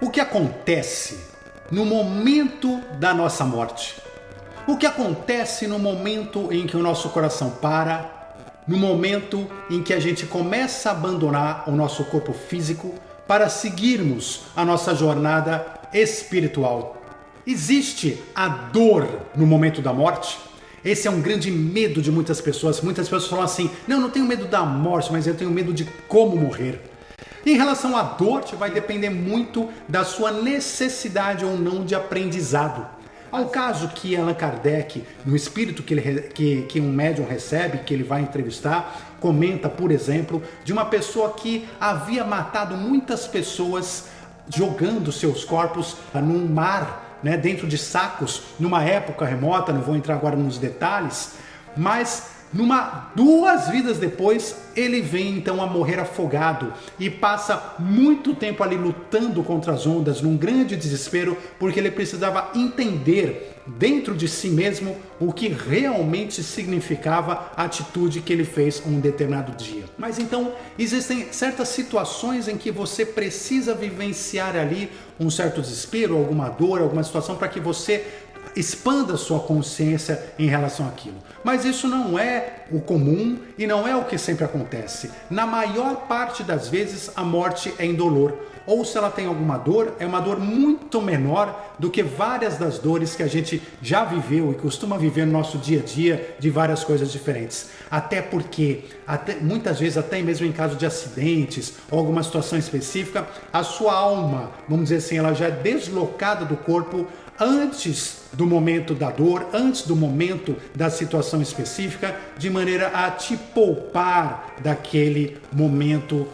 O que acontece no momento da nossa morte? O que acontece no momento em que o nosso coração para, no momento em que a gente começa a abandonar o nosso corpo físico para seguirmos a nossa jornada espiritual? Existe a dor no momento da morte? Esse é um grande medo de muitas pessoas. Muitas pessoas falam assim: não tenho medo da morte, mas eu tenho medo de como morrer. Em relação à dor, vai depender muito da sua necessidade ou não de aprendizado. Ao caso que Allan Kardec, no espírito que um médium recebe, que ele vai entrevistar, comenta, por exemplo, de uma pessoa que havia matado muitas pessoas jogando seus corpos num mar, dentro de sacos, numa época remota, não vou entrar agora nos detalhes, mas duas vidas depois, ele vem então a morrer afogado e passa muito tempo ali lutando contra as ondas, num grande desespero, porque ele precisava entender dentro de si mesmo o que realmente significava a atitude que ele fez um determinado dia. Mas então, existem certas situações em que você precisa vivenciar ali um certo desespero, alguma dor, alguma situação, para que você expanda sua consciência em relação àquilo. Mas isso não é o comum e não é o que sempre acontece. Na maior parte das vezes, a morte é indolor. Ou se ela tem alguma dor, é uma dor muito menor do que várias das dores que a gente já viveu e costuma viver no nosso dia a dia de várias coisas diferentes. Até porque, muitas vezes, até mesmo em caso de acidentes ou alguma situação específica, a sua alma, vamos dizer assim, ela já é deslocada do corpo antes do momento da dor, antes do momento da situação específica, de maneira a te poupar daquele momento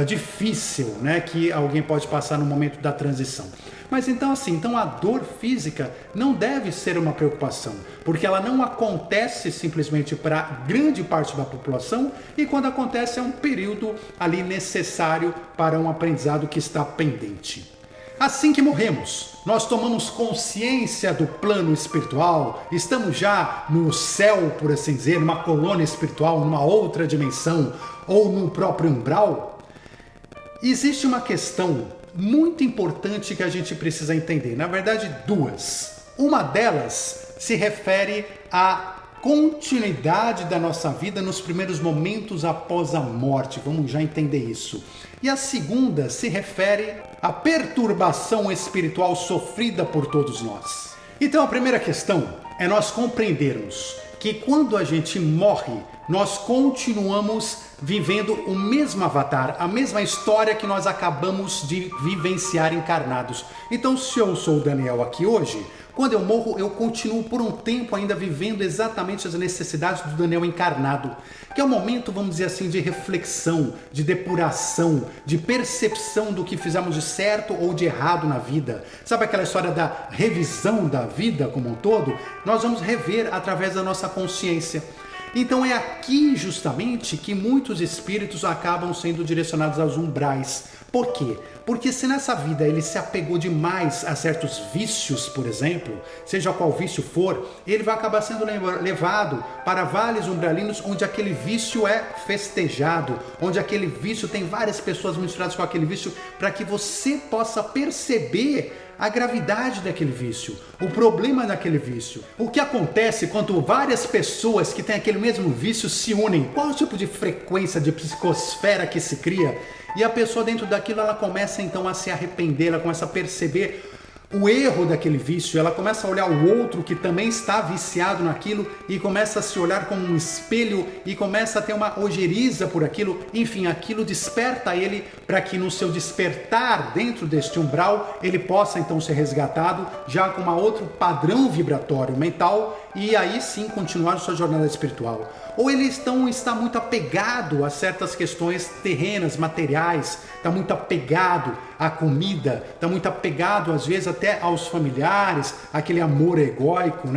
difícil, que alguém pode passar no momento da transição. Mas então a dor física não deve ser uma preocupação, porque ela não acontece simplesmente para grande parte da população, e quando acontece é um período ali necessário para um aprendizado que está pendente. Assim que morremos, nós tomamos consciência do plano espiritual, estamos já no céu, por assim dizer, numa colônia espiritual, numa outra dimensão ou no próprio umbral. Existe uma questão muito importante que a gente precisa entender, na verdade duas. Uma delas se refere à continuidade da nossa vida nos primeiros momentos após a morte, vamos já entender isso. E a segunda se refere à perturbação espiritual sofrida por todos nós. Então a primeira questão é nós compreendermos que quando a gente morre, nós continuamos vivendo o mesmo avatar, a mesma história que nós acabamos de vivenciar encarnados. Então, se eu sou o Daniel aqui hoje, quando eu morro, eu continuo por um tempo ainda vivendo exatamente as necessidades do Daniel encarnado, que é um momento, vamos dizer assim, de reflexão, de depuração, de percepção do que fizemos de certo ou de errado na vida. Sabe aquela história da revisão da vida como um todo? Nós vamos rever através da nossa consciência. Então é aqui justamente que muitos espíritos acabam sendo direcionados aos umbrais. Por quê? Porque se nessa vida ele se apegou demais a certos vícios, por exemplo, seja qual vício for, ele vai acabar sendo levado para vales umbralinos onde aquele vício é festejado, onde aquele vício tem várias pessoas misturadas com aquele vício, para que você possa perceber a gravidade daquele vício, o problema daquele vício. O que acontece quando várias pessoas que têm aquele mesmo vício se unem? Qual é o tipo de frequência, de psicosfera que se cria? E a pessoa dentro daquilo, ela começa então a se arrepender, ela começa a perceber o erro daquele vício, ela começa a olhar o outro que também está viciado naquilo e começa a se olhar como um espelho e começa a ter uma ojeriza por aquilo. Enfim, aquilo desperta ele para que no seu despertar dentro deste umbral ele possa então ser resgatado já com um outro padrão vibratório mental e aí sim continuar sua jornada espiritual. Ou ele está muito apegado a certas questões terrenas, materiais, está muito apegado à comida, está muito apegado às vezes até aos familiares, aquele amor egóico,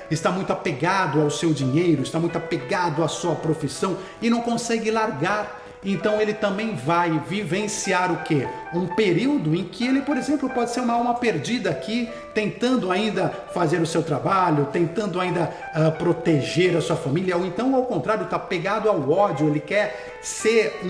está muito apegado ao seu dinheiro, está muito apegado à sua profissão e não consegue largar. então ele também vai vivenciar o quê? Um período em que ele, por exemplo, pode ser uma alma perdida aqui, tentando ainda fazer o seu trabalho, tentando ainda proteger a sua família, ou então, ao contrário, está pegado ao ódio, ele quer ser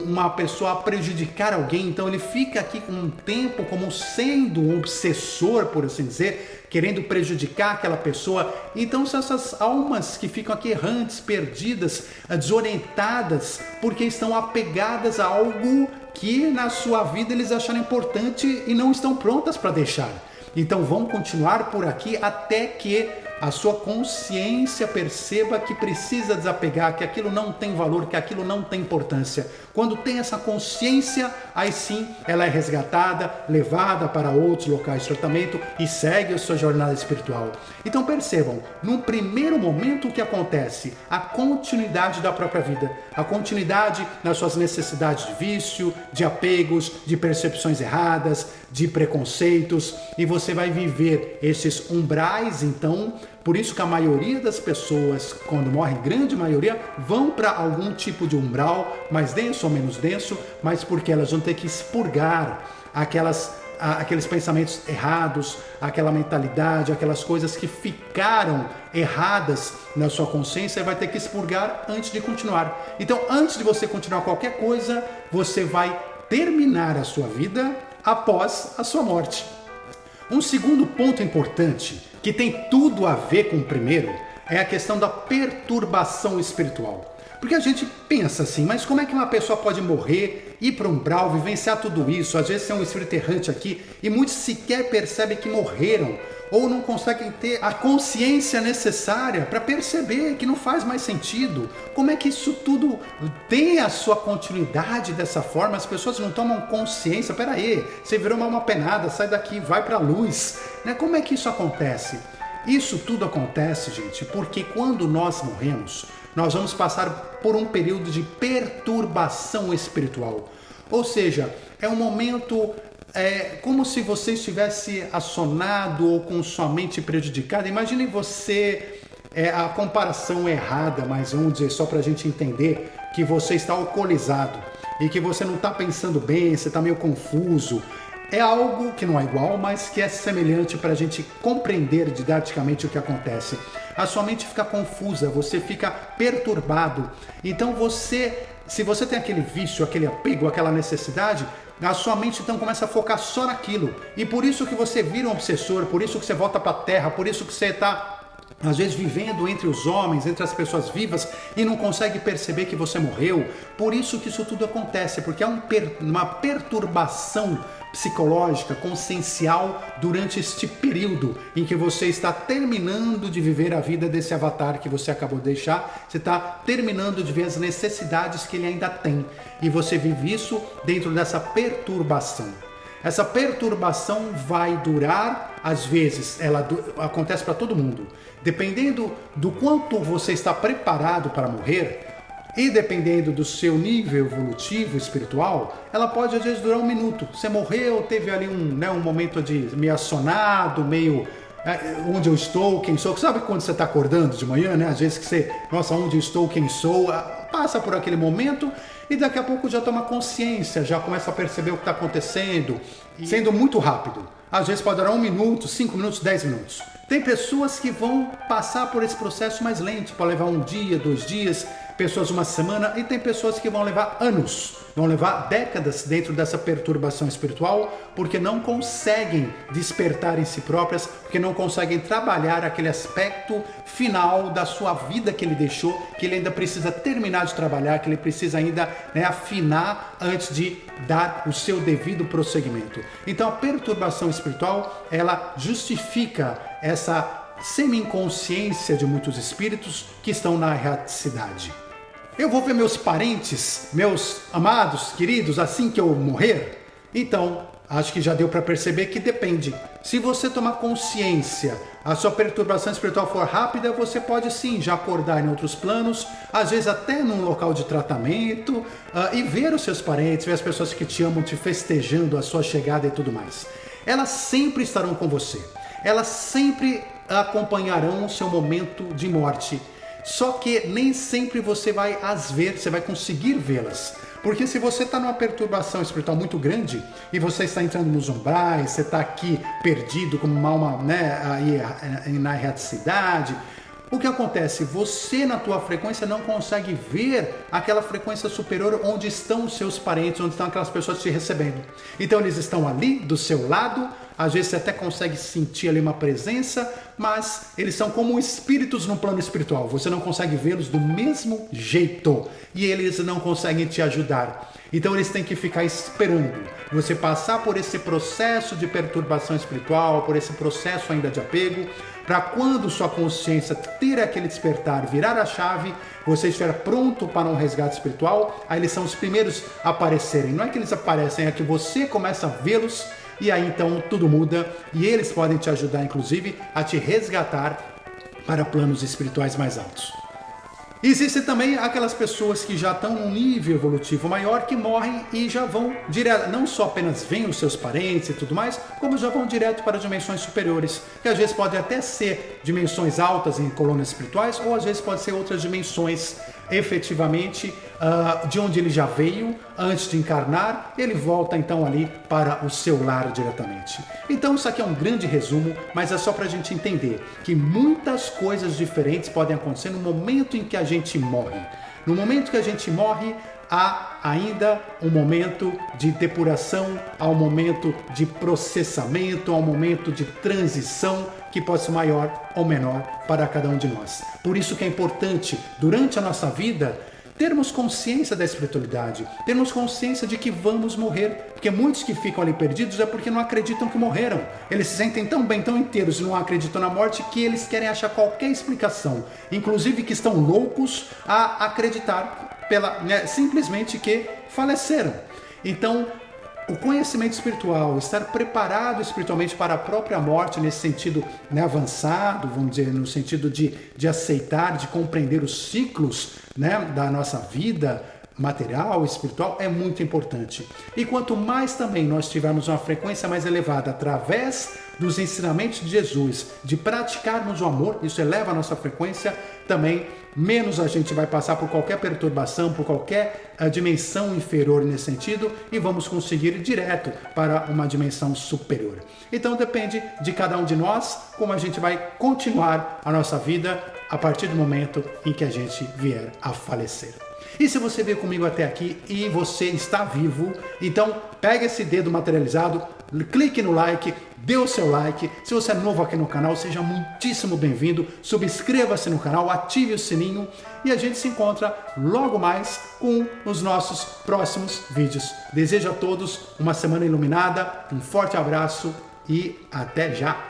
uma pessoa a prejudicar alguém, então ele fica aqui com um tempo como sendo um obsessor, por assim dizer, querendo prejudicar aquela pessoa. Então são essas almas que ficam aqui errantes, perdidas, desorientadas, porque estão apegadas a algo que na sua vida eles acharam importante e não estão prontas para deixar. Então vão continuar por aqui até que a sua consciência perceba que precisa desapegar, que aquilo não tem valor, que aquilo não tem importância. Quando tem essa consciência, aí sim ela é resgatada, levada para outros locais de tratamento e segue a sua jornada espiritual. Então percebam, num primeiro momento o que acontece? A continuidade da própria vida, a continuidade nas suas necessidades de vício, de apegos, de percepções erradas, de preconceitos, e você vai viver esses umbrais, então. Por isso que a maioria das pessoas, quando morrem, grande maioria, vão para algum tipo de umbral, mais denso ou menos denso, mas porque elas vão ter que expurgar aqueles pensamentos errados, aquela mentalidade, aquelas coisas que ficaram erradas na sua consciência, e vai ter que expurgar antes de continuar. Então, antes de você continuar qualquer coisa, você vai terminar a sua vida após a sua morte. Um segundo ponto importante, que tem tudo a ver com o primeiro, é a questão da perturbação espiritual. Porque a gente pensa assim, mas como é que uma pessoa pode morrer, ir para um umbral, vivenciar tudo isso? Às vezes tem um espírito errante aqui e muitos sequer percebem que morreram, ou não conseguem ter a consciência necessária para perceber que não faz mais sentido. Como é que isso tudo tem a sua continuidade dessa forma? As pessoas não tomam consciência. Peraí, você virou uma alma penada, sai daqui, vai para a luz. Como é que isso acontece? Isso tudo acontece, gente, porque quando nós morremos, nós vamos passar por um período de perturbação espiritual. Ou seja, é um momento como se você estivesse assonado ou com sua mente prejudicada. Imagine você, a comparação é errada, mas vamos dizer só para a gente entender que você está alcoolizado e que você não está pensando bem, você está meio confuso. É algo que não é igual, mas que é semelhante para a gente compreender didaticamente o que acontece. A sua mente fica confusa, você fica perturbado. Então se você tem aquele vício, aquele apego, aquela necessidade, a sua mente então começa a focar só naquilo. E por isso que você vira um obsessor, por isso que você volta para a terra, por isso que você está às vezes vivendo entre os homens, entre as pessoas vivas, e não consegue perceber que você morreu. Por isso que isso tudo acontece, porque é uma perturbação psicológica, consciencial, durante este período em que você está terminando de viver a vida desse avatar que você acabou de deixar. Você está terminando de ver as necessidades que ele ainda tem, e você vive isso dentro dessa perturbação. Essa perturbação vai durar, às vezes, ela acontece para todo mundo. Dependendo do quanto você está preparado para morrer, e dependendo do seu nível evolutivo espiritual, ela pode às vezes durar 1 minuto. Você morreu, teve ali um momento de meio assonado, meio onde eu estou, quem sou. Sabe quando você está acordando de manhã, né? Às vezes que você, nossa, onde eu estou, quem sou, passa por aquele momento e daqui a pouco já toma consciência, já começa a perceber o que está acontecendo, sendo muito rápido. Às vezes pode durar 1 minuto, 5 minutos, 10 minutos. Tem pessoas que vão passar por esse processo mais lento, pode levar 1 dia, 2 dias, pessoas 1 semana, e tem pessoas que vão levar anos, vão levar décadas dentro dessa perturbação espiritual, porque não conseguem despertar em si próprias, porque não conseguem trabalhar aquele aspecto final da sua vida que ele deixou, que ele ainda precisa terminar de trabalhar, que ele precisa ainda afinar antes de dar o seu devido prosseguimento. Então a perturbação espiritual, ela justifica essa semi-inconsciência de muitos espíritos que estão na erraticidade. Eu vou ver meus parentes, meus amados, queridos, assim que eu morrer? Então, acho que já deu para perceber que depende. Se você tomar consciência, a sua perturbação espiritual for rápida, você pode sim já acordar em outros planos, às vezes até num local de tratamento, e ver os seus parentes, ver as pessoas que te amam te festejando a sua chegada e tudo mais. Elas sempre estarão com você. Elas sempre acompanharão o seu momento de morte. Só que nem sempre você vai as ver, você vai conseguir vê-las. Porque se você está numa perturbação espiritual muito grande e você está entrando nos umbrais, você está aqui perdido como uma alma, né, aí na erraticidade, o que acontece? Você na tua frequência não consegue ver aquela frequência superior onde estão os seus parentes, onde estão aquelas pessoas te recebendo. Então eles estão ali do seu lado, às vezes você até consegue sentir ali uma presença, mas eles são como espíritos no plano espiritual. Você não consegue vê-los do mesmo jeito e eles não conseguem te ajudar. Então eles têm que ficar esperando você passar por esse processo de perturbação espiritual, por esse processo ainda de apego, para quando sua consciência ter aquele despertar, virar a chave, você estiver pronto para um resgate espiritual, aí eles são os primeiros a aparecerem. Não é que eles aparecem, é que você começa a vê-los e aí então tudo muda e eles podem te ajudar, inclusive, a te resgatar para planos espirituais mais altos. Existem também aquelas pessoas que já estão num nível evolutivo maior, que morrem e já vão direto, não só apenas veem os seus parentes e tudo mais, como já vão direto para dimensões superiores, que às vezes podem até ser dimensões altas em colônias espirituais, ou às vezes pode ser outras dimensões efetivamente de onde ele já veio antes de encarnar, ele volta então ali para o seu lar diretamente. Então isso aqui é um grande resumo, mas é só para a gente entender que muitas coisas diferentes podem acontecer no momento em que a gente morre. No momento que a gente morre, há ainda um momento de depuração, há um momento de processamento, há um momento de transição que pode ser maior ou menor para cada um de nós. Por isso que é importante, durante a nossa vida, termos consciência da espiritualidade, termos consciência de que vamos morrer, porque muitos que ficam ali perdidos é porque não acreditam que morreram. Eles se sentem tão bem, tão inteiros e não acreditam na morte que eles querem achar qualquer explicação, inclusive que estão loucos a acreditar simplesmente que faleceram. Então, o conhecimento espiritual, estar preparado espiritualmente para a própria morte, nesse sentido avançado, vamos dizer, no sentido de aceitar, de compreender os ciclos da nossa vida material, espiritual, é muito importante. E quanto mais também nós tivermos uma frequência mais elevada através dos ensinamentos de Jesus, de praticarmos o amor, isso eleva a nossa frequência, também menos a gente vai passar por qualquer perturbação, por qualquer dimensão inferior nesse sentido e vamos conseguir ir direto para uma dimensão superior. Então depende de cada um de nós como a gente vai continuar a nossa vida a partir do momento em que a gente vier a falecer. E se você veio comigo até aqui e você está vivo, então pega esse dedo materializado, clique no like, dê o seu like. Se você é novo aqui no canal, seja muitíssimo bem-vindo. Subscreva-se no canal, ative o sininho e a gente se encontra logo mais com os nossos próximos vídeos. Desejo a todos uma semana iluminada, um forte abraço e até já!